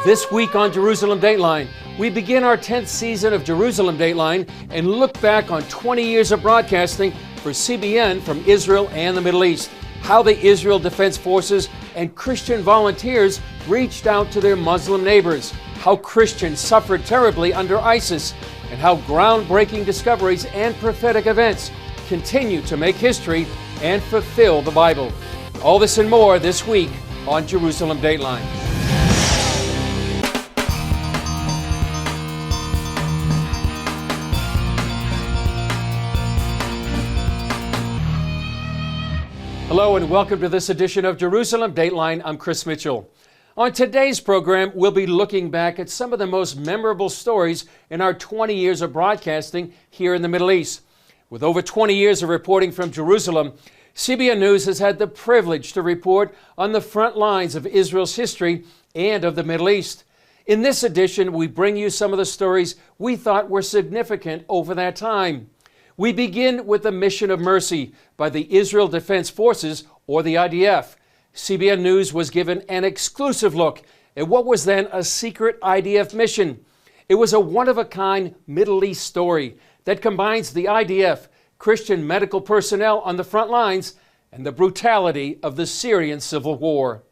This week on Jerusalem Dateline, we begin our 10th season of Jerusalem Dateline and look back on 20 years of broadcasting for CBN from Israel and the Middle East, how the Israel Defense Forces and Christian volunteers reached out to their Muslim neighbors, how Christians suffered terribly under ISIS, and how groundbreaking discoveries and prophetic events continue to make history and fulfill the Bible. All this and more this week on Jerusalem Dateline. Hello and welcome to this edition of Jerusalem Dateline. I'm Chris Mitchell. On today's program, we'll be looking back at some of the most memorable stories in our 20 years of broadcasting here in the Middle East. With over 20 years of reporting from Jerusalem, CBN News has had the privilege to report on the front lines of Israel's history and of the Middle East. In this edition, we bring you some of the stories we thought were significant over that time. We begin with the Mission of Mercy by the Israel Defense Forces, or the IDF. CBN News was given an exclusive look at what was then a secret IDF mission. It was a one-of-a-kind Middle East story that combines the IDF, Christian medical personnel on the front lines, and the brutality of the Syrian civil war.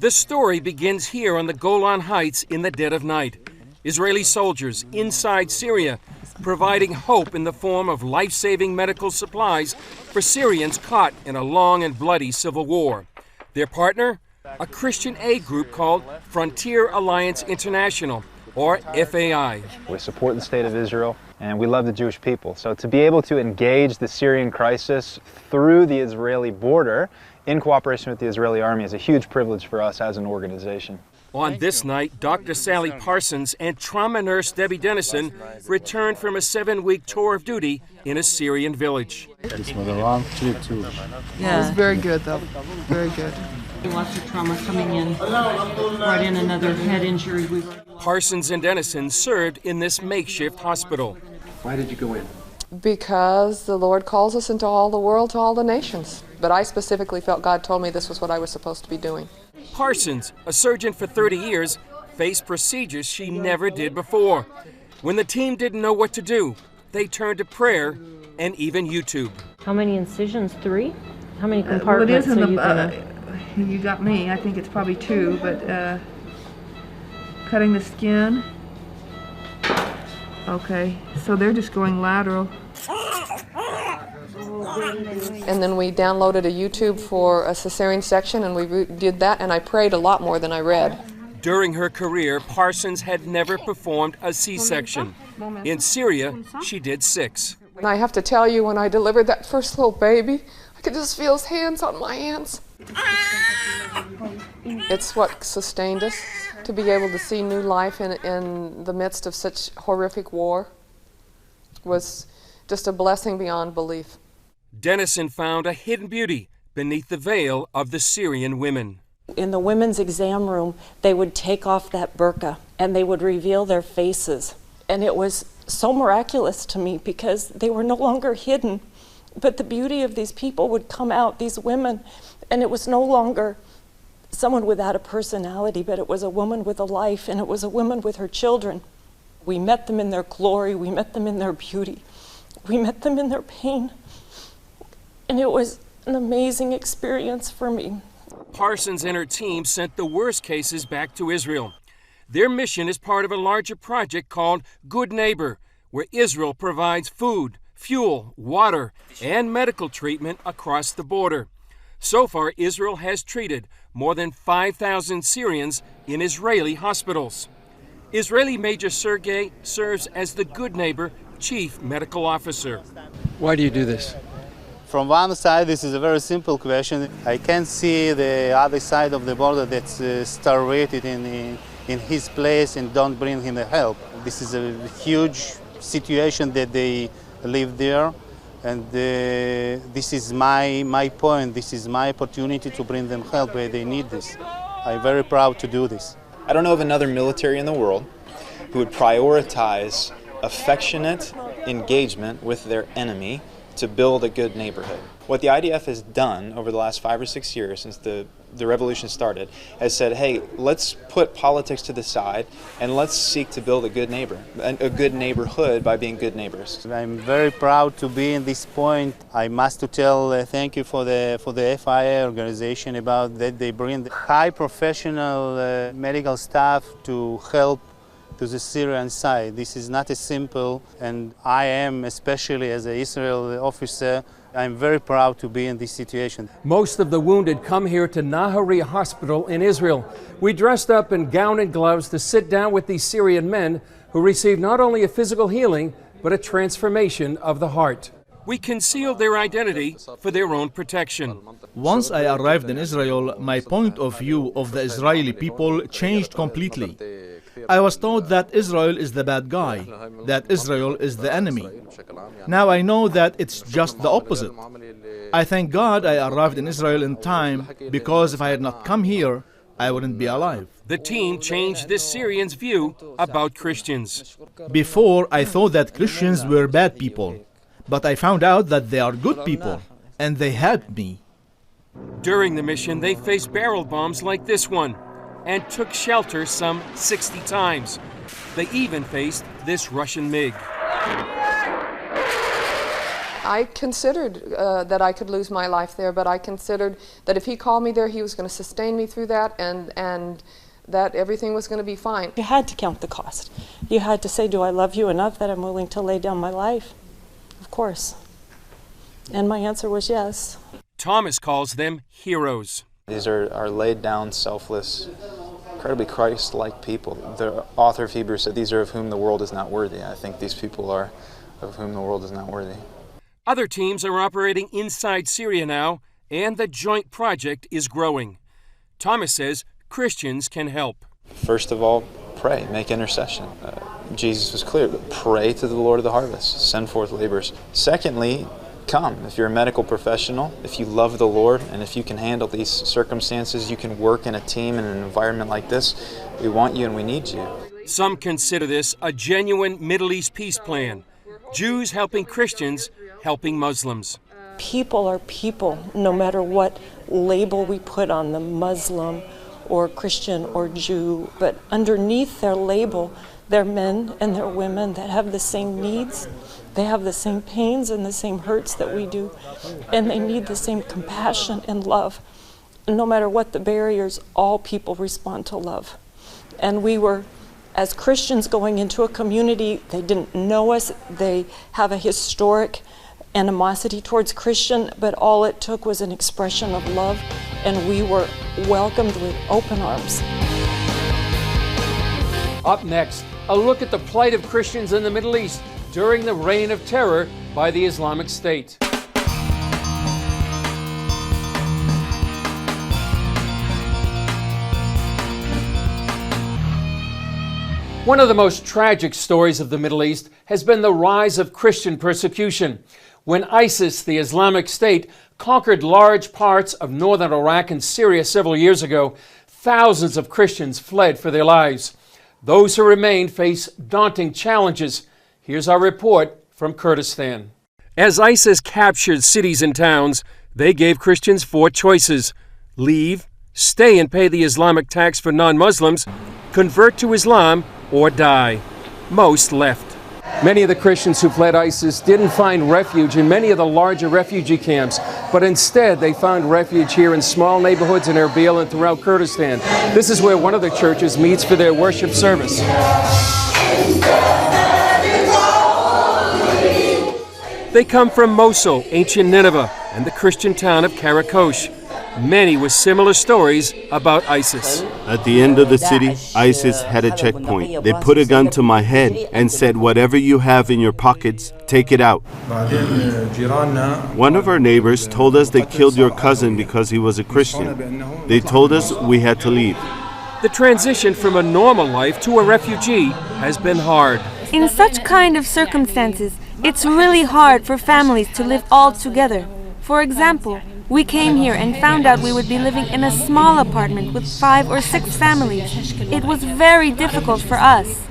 The story begins here on the Golan Heights in the dead of night. Israeli soldiers inside Syria providing hope in the form of life-saving medical supplies for Syrians caught in a long and bloody civil war. Their partner? A Christian aid group called Frontier Alliance International, or FAI. We support the state of Israel, and we love the Jewish people. So to be able to engage the Syrian crisis through the Israeli border in cooperation with the Israeli army is a huge privilege for us as an organization. On this night, Dr. Sally Parsons and trauma nurse Debbie Dennison returned from a 7-week tour of duty in a Syrian village. This was a long trip too. Yeah. It was very good though, very good. Lots of trauma coming in, brought in another head injury. Parsons and Dennison served in this makeshift hospital. Why did you go in? Because the Lord calls us into all the world, to all the nations. But I specifically felt God told me this was what I was supposed to be doing. Parsons, a surgeon for 30 years, faced procedures she never did before. When the team didn't know what to do, they turned to prayer and even YouTube. How many incisions? 3? How many compartments well, it is in the, you got me. I think it's probably 2, but cutting the skin. Okay, so they're just going lateral. And then we downloaded a YouTube for a cesarean section, and we did that, and I prayed a lot more than I read. During her career, Parsons had never performed a C-section. In Syria, she did 6. And I have to tell you, when I delivered that first little baby, I could just feel his hands on my hands. It's what sustained us, to be able to see new life in the midst of such horrific war was just a blessing beyond belief. Dennison found a hidden beauty beneath the veil of the Syrian women. In the women's exam room, they would take off that burqa and they would reveal their faces. And it was so miraculous to me because they were no longer hidden, but the beauty of these people would come out, these women, and it was no longer someone without a personality, but it was a woman with a life, and it was a woman with her children. We met them in their glory, we met them in their beauty, we met them in their pain. And it was an amazing experience for me. Parsons and her team sent the worst cases back to Israel. Their mission is part of a larger project called Good Neighbor, where Israel provides food, fuel, water, and medical treatment across the border. So far, Israel has treated more than 5,000 Syrians in Israeli hospitals. Israeli Major Sergei serves as the Good Neighbor Chief Medical Officer. Why do you do this? From one side, this is a very simple question. I can see the other side of the border that's starved in his place and don't bring him the help. This is a huge situation that they live there, and this is my point. This is my opportunity to bring them help where they need this. I'm very proud to do this. I don't know of another military in the world who would prioritize affectionate engagement with their enemy to build a good neighborhood. What the IDF has done over the last 5 or 6 years since the revolution started has said, hey, let's put politics to the side and let's seek to build a good neighborhood by being good neighbors. I'm very proud to be in this point. I must to tell thank you for the FIA organization about that they bring the high professional medical staff to help to the Syrian side. This is not as simple, and I am, especially as an Israel officer, I'm very proud to be in this situation. Most of the wounded come here to Nahariya Hospital in Israel. We dressed up in gown and gloves to sit down with these Syrian men who received not only a physical healing, but a transformation of the heart. We concealed their identity for their own protection. Once I arrived in Israel, my point of view of the Israeli people changed completely. I was told that Israel is the bad guy, that Israel is the enemy. Now I know that it's just the opposite. I thank God I arrived in Israel in time, because if I had not come here, I wouldn't be alive. The team changed the Syrians' view about Christians. Before, I thought that Christians were bad people, but I found out that they are good people, and they helped me. During the mission, they faced barrel bombs like this one and took shelter some 60 times. They even faced this Russian MiG. I considered that I could lose my life there, but I considered that if he called me there, he was going to sustain me through that, and that everything was going to be fine. You had to count the cost. You had to say, do I love you enough that I'm willing to lay down my life? Of course. And my answer was yes. Thomas calls them heroes. These are laid down, selfless, incredibly Christ-like people. The author of Hebrews said, these are of whom the world is not worthy. I think these people are of whom the world is not worthy. Other teams are operating inside Syria now, and the joint project is growing. Thomas says Christians can help. First of all, pray, make intercession. Jesus was clear, pray to the Lord of the harvest, send forth laborers. Secondly, come. If you're a medical professional, if you love the Lord, and if you can handle these circumstances, you can work in a team in an environment like this. We want you and we need you. Some consider this a genuine Middle East peace plan. Jews helping Christians, helping Muslims. People are people, no matter what label we put on them, Muslim or Christian or Jew, but underneath their label, they're men and they're women that have the same needs. They have the same pains and the same hurts that we do, and they need the same compassion and love. No matter what the barriers, all people respond to love. And we were, as Christians, going into a community, they didn't know us, they have a historic animosity towards Christian, but all it took was an expression of love, and we were welcomed with open arms. Up next, a look at the plight of Christians in the Middle East during the reign of terror by the Islamic State. One of the most tragic stories of the Middle East has been the rise of Christian persecution. When ISIS, the Islamic State, conquered large parts of northern Iraq and Syria several years ago, thousands of Christians fled for their lives. Those who remained face daunting challenges. Here's our report from Kurdistan. As ISIS captured cities and towns, they gave Christians 4 choices: leave, stay and pay the Islamic tax for non-Muslims, convert to Islam, or die. Most left. Many of the Christians who fled ISIS didn't find refuge in many of the larger refugee camps, but instead they found refuge here in small neighborhoods in Erbil and throughout Kurdistan. This is where one of the churches meets for their worship service. They come from Mosul, ancient Nineveh, and the Christian town of Karakosh. Many with similar stories about ISIS. At the end of the city, ISIS had a checkpoint. They put a gun to my head and said, whatever you have in your pockets, take it out. One of our neighbors told us they killed your cousin because he was a Christian. They told us we had to leave. The transition from a normal life to a refugee has been hard. In such kind of circumstances, it's really hard for families to live all together. For example, we came here and found out we would be living in a small apartment with 5 or 6 families. It was very difficult for us.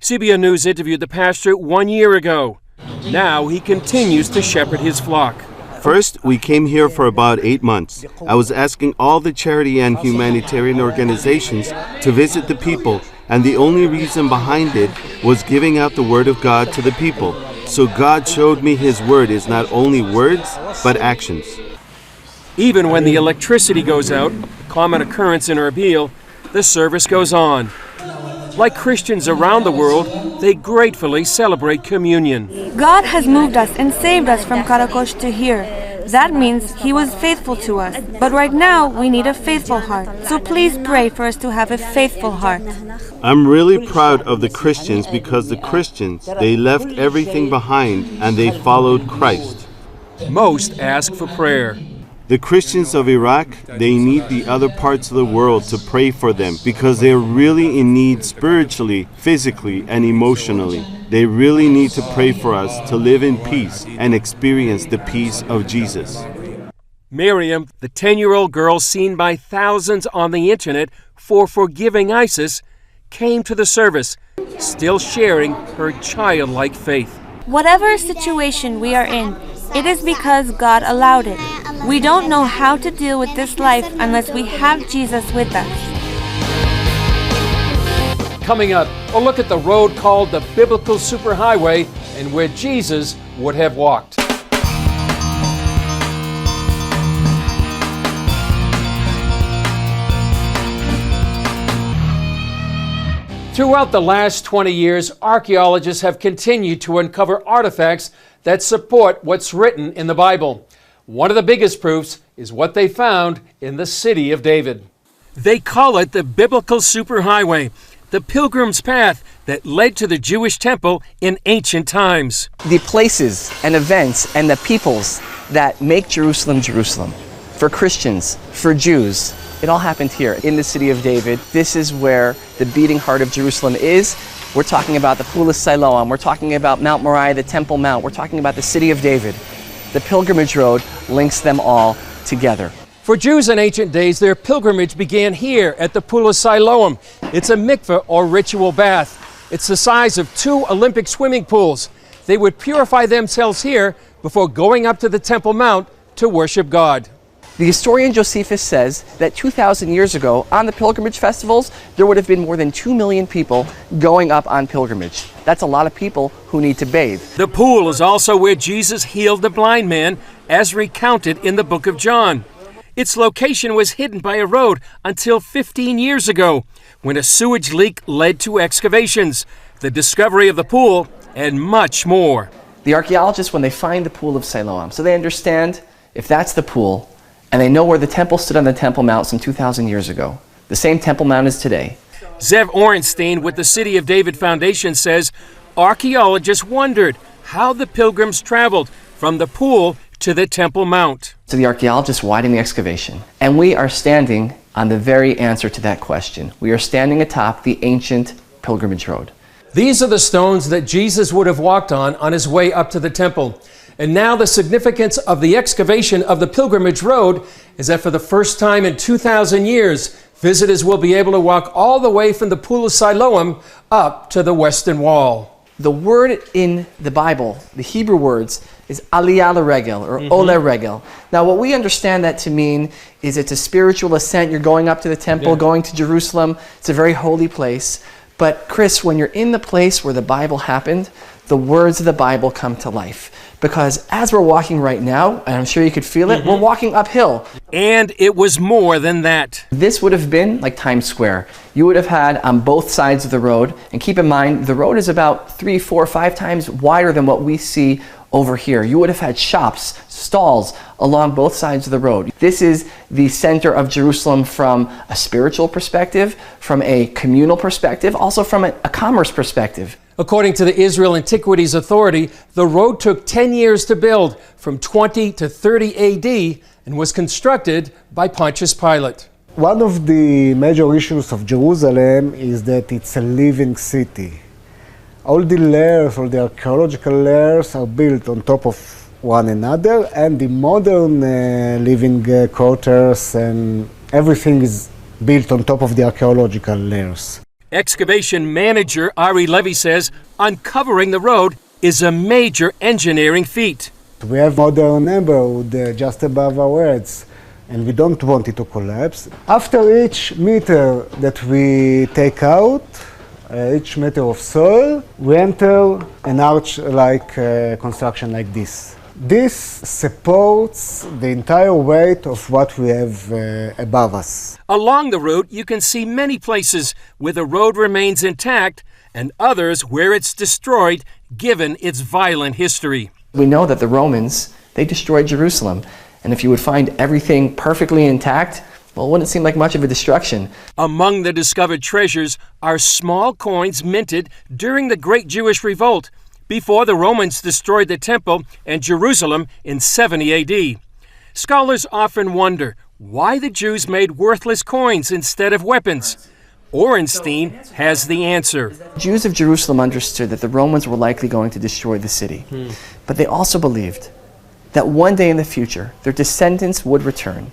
CBN News interviewed the pastor 1 year ago. Now he continues to shepherd his flock. First, we came here for about 8 months. I was asking all the charity and humanitarian organizations to visit the people, and the only reason behind it was giving out the Word of God to the people. So God showed me His Word is not only words, but actions. Even when the electricity goes out, a common occurrence in Erbil, the service goes on. Like Christians around the world, they gratefully celebrate communion. God has moved us and saved us from Karakosh to here. That means He was faithful to us. But right now, we need a faithful heart. So please pray for us to have a faithful heart. I'm really proud of the Christians because the Christians, they left everything behind and they followed Christ. Most ask for prayer. The Christians of Iraq, they need the other parts of the world to pray for them because they're really in need spiritually, physically, and emotionally. They really need to pray for us to live in peace and experience the peace of Jesus. Miriam, the 10-year-old girl seen by thousands on the internet for forgiving ISIS, came to the service, still sharing her childlike faith. Whatever situation we are in, it is because God allowed it. We don't know how to deal with this life unless we have Jesus with us. Coming up, a look at the road called the Biblical Superhighway and where Jesus would have walked. Throughout the last 20 years, archaeologists have continued to uncover artifacts that support what's written in the Bible. One of the biggest proofs is what they found in the city of David. They call it the Biblical Superhighway, the pilgrim's path that led to the Jewish temple in ancient times. The places and events and the peoples that make Jerusalem, Jerusalem. For Christians, for Jews, it all happened here in the city of David. This is where the beating heart of Jerusalem is. We're talking about the Pool of Siloam. We're talking about Mount Moriah, the Temple Mount. We're talking about the city of David. The pilgrimage road links them all together. For Jews in ancient days, their pilgrimage began here at the Pool of Siloam. It's a mikveh or ritual bath. It's the size of 2 Olympic swimming pools. They would purify themselves here before going up to the Temple Mount to worship God. The historian Josephus says that 2,000 years ago, on the pilgrimage festivals, there would have been more than 2 million people going up on pilgrimage. That's a lot of people who need to bathe. The pool is also where Jesus healed the blind man, as recounted in the book of John. Its location was hidden by a road until 15 years ago, when a sewage leak led to excavations, the discovery of the pool, and much more. The archaeologists, when they find the Pool of Siloam, so they understand if that's the pool, and they know where the temple stood on the Temple Mount some 2,000 years ago. The same Temple Mount is today. Zev Orenstein with the City of David Foundation says archaeologists wondered how the pilgrims traveled from the pool to the Temple Mount. So the archaeologists widened the excavation, and we are standing on the very answer to that question. We are standing atop the ancient pilgrimage road. These are the stones that Jesus would have walked on his way up to the temple. And now the significance of the excavation of the pilgrimage road is that for the first time in 2,000 years, visitors will be able to walk all the way from the Pool of Siloam up to the Western Wall. The word in the Bible, the Hebrew words, is Aliyah l'regel, or Ole regel. Now what we understand that to mean is it's a spiritual ascent. You're going up to the temple, going to Jerusalem. It's a very holy place. But Chris, when you're in the place where the Bible happened, the words of the Bible come to life. Because as we're walking right now, and I'm sure you could feel it, we're walking uphill. And it was more than that. This would have been like Times Square. You would have had on both sides of the road, and keep in mind, the road is about 3, 4, 5 times wider than what we see over here. You would have had shops, stalls along both sides of the road. This is the center of Jerusalem from a spiritual perspective, from a communal perspective, also from a commerce perspective. According to the Israel Antiquities Authority, the road took 10 years to build, from 20 to 30 AD, and was constructed by Pontius Pilate. One of the major issues of Jerusalem is that it's a living city. All the layers, all the archaeological layers are built on top of one another, and the modern living quarters and everything is built on top of the archaeological layers. Excavation manager Ari Levy says uncovering the road is a major engineering feat. We have modern neighborhood just above our heads, and we don't want it to collapse. After each meter that we take out, each meter of soil, we enter an arch-like construction like this. This supports the entire weight of what we have above us. Along the route, you can see many places where the road remains intact and others where it's destroyed given its violent history. We know that the Romans, they destroyed Jerusalem. And if you would find everything perfectly intact, well, it wouldn't seem like much of a destruction. Among the discovered treasures are small coins minted during the Great Jewish Revolt, before the Romans destroyed the Temple and Jerusalem in 70 AD. Scholars often wonder why the Jews made worthless coins instead of weapons. Orenstein has the answer. Jews of Jerusalem understood that the Romans were likely going to destroy the city. But they also believed that one day in the future, their descendants would return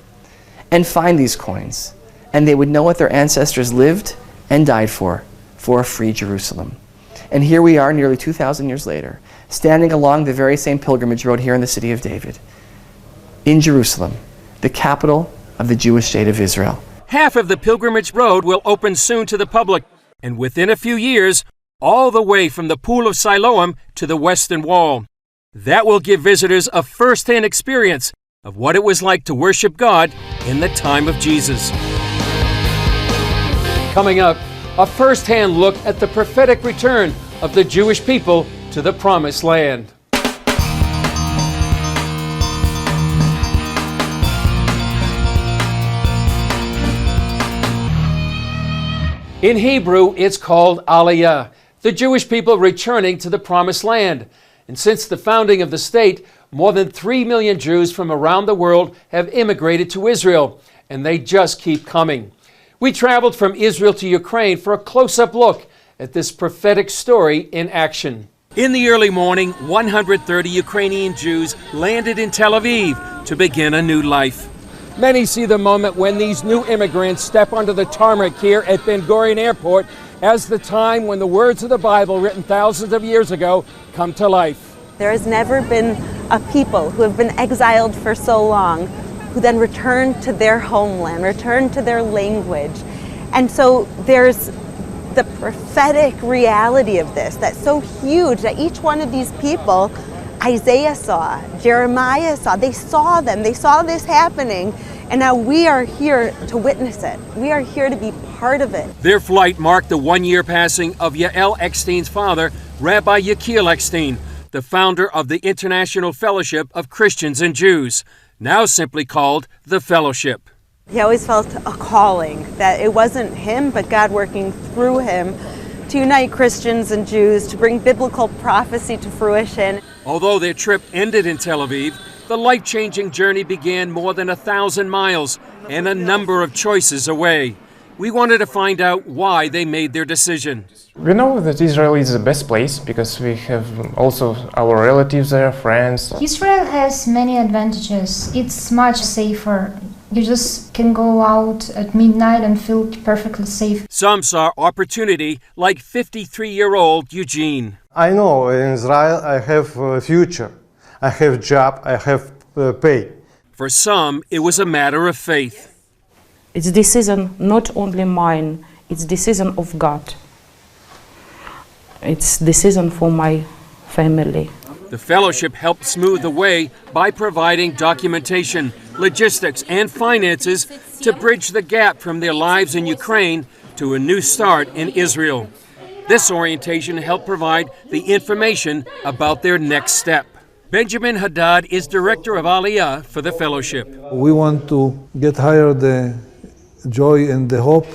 and find these coins, and they would know what their ancestors lived and died for a free Jerusalem. And here we are nearly 2,000 years later, standing along the very same pilgrimage road here in the city of David, in Jerusalem, the capital of the Jewish state of Israel. Half of the pilgrimage road will open soon to the public, and within a few years, all the way from the Pool of Siloam to the Western Wall. That will give visitors a first-hand experience of what it was like to worship God in the time of Jesus. Coming up, a first-hand look at the prophetic return of the Jewish people to the Promised Land. In Hebrew, it's called Aliyah, the Jewish people returning to the Promised Land. And since the founding of the state, more than 3 million Jews from around the world have immigrated to Israel, and they just keep coming. We traveled from Israel to Ukraine for a close-up look at this prophetic story in action. In the early morning, 130 Ukrainian Jews landed in Tel Aviv to begin a new life. Many see the moment when these new immigrants step onto the tarmac here at Ben Gurion Airport as the time when the words of the Bible written thousands of years ago come to life. There has never been a people who have been exiled for so long who then return to their homeland, return to their language. And so there's the prophetic reality of this that's so huge that each one of these people, Isaiah saw, Jeremiah saw, they saw them, they saw this happening, and now we are here to witness it. We are here to be part of it. Their flight marked the one-year passing of Yael Eckstein's father, Rabbi Yechiel Eckstein, the founder of the International Fellowship of Christians and Jews, now simply called the Fellowship. He always felt a calling, that it wasn't him, but God working through him to unite Christians and Jews, to bring biblical prophecy to fruition. Although their trip ended in Tel Aviv, the life-changing journey began more than 1,000 miles and a number of choices away. We wanted to find out why they made their decision. We know that Israel is the best place because we have also our relatives there, friends. Israel has many advantages. It's much safer. You just can go out at midnight and feel perfectly safe. Some saw opportunity, like 53-year-old Eugene. I know in Israel I have a future. I have job, I have pay. For some, it was a matter of faith. It's decision not only mine, it's decision of God. It's decision for my family. The fellowship helped smooth the way by providing documentation, logistics, and finances to bridge the gap from their lives in Ukraine to a new start in Israel. This orientation helped provide the information about their next step. Benjamin Haddad is director of Aliyah for the fellowship. We want to get higher the joy and the hope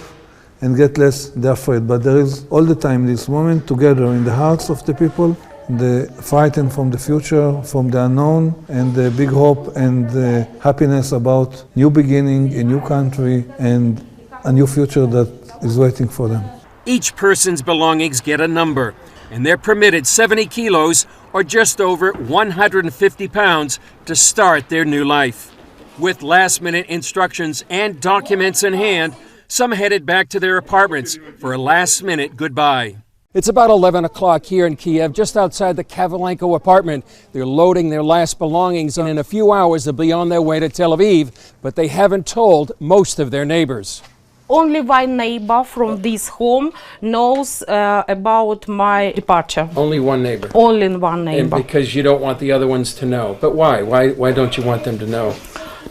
and get less the afraid. But there is all the time this moment together in the hearts of the people, the fighting from the future, from the unknown, and the big hope and the happiness about new beginning, a new country, and a new future that is waiting for them. Each person's belongings get a number, and they're permitted 70 kilos or just over 150 pounds to start their new life. With last-minute instructions and documents in hand, some headed back to their apartments for a last-minute goodbye. It's about 11 o'clock here in Kiev, just outside the Kavalenko apartment. They're loading their last belongings, and in a few hours they'll be on their way to Tel Aviv, but they haven't told most of their neighbors. Only one neighbor from this home knows about my departure. Only one neighbor? Only one neighbor. And because you don't want the other ones to know. But why? Why don't you want them to know?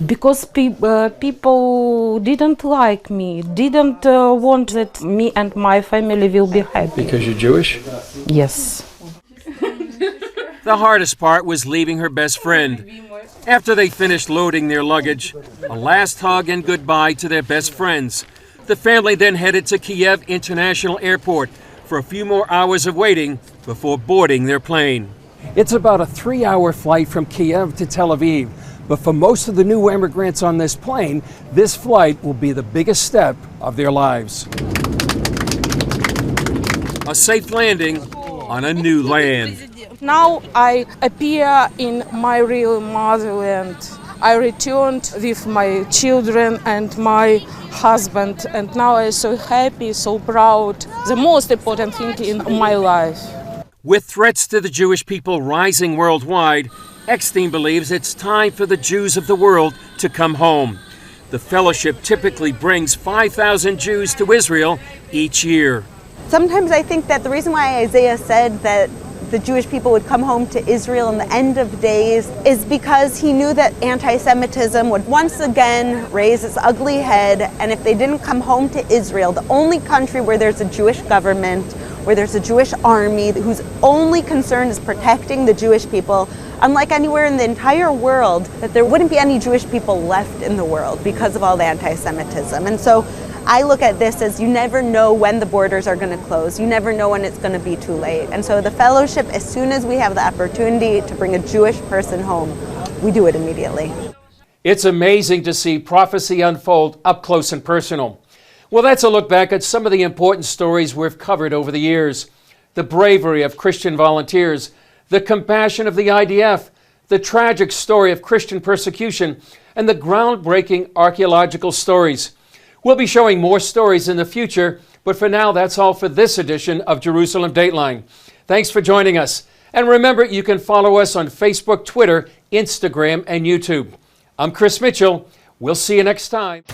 Because people didn't like me, didn't want that me and my family will be happy. Because you're Jewish? Yes. The hardest part was leaving her best friend. After they finished loading their luggage, a last hug and goodbye to their best friends. The family then headed to Kiev International Airport for a few more hours of waiting before boarding their plane. It's about a 3-hour flight from Kiev to Tel Aviv. But for most of the new immigrants on this plane, this flight will be the biggest step of their lives. A safe landing on a new land. Now I appear in my real motherland. I returned with my children and my husband, and now I'm so happy, so proud. The most important thing in my life. With threats to the Jewish people rising worldwide, Eckstein believes it's time for the Jews of the world to come home. The fellowship typically brings 5,000 Jews to Israel each year. Sometimes I think that the reason why Isaiah said that the Jewish people would come home to Israel in the end of days is because he knew that anti-Semitism would once again raise its ugly head, and if they didn't come home to Israel, the only country where there's a Jewish government, where there's a Jewish army whose only concern is protecting the Jewish people, unlike anywhere in the entire world, that there wouldn't be any Jewish people left in the world because of all the anti-Semitism. And so I look at this as you never know when the borders are going to close. You never know when it's going to be too late. And so the fellowship, as soon as we have the opportunity to bring a Jewish person home, we do it immediately. It's amazing to see prophecy unfold up close and personal. Well, that's a look back at some of the important stories we've covered over the years. The bravery of Christian volunteers, the compassion of the IDF, the tragic story of Christian persecution, and the groundbreaking archaeological stories. We'll be showing more stories in the future, but for now, that's all for this edition of Jerusalem Dateline. Thanks for joining us. And remember, you can follow us on Facebook, Twitter, Instagram, and YouTube. I'm Chris Mitchell. We'll see you next time.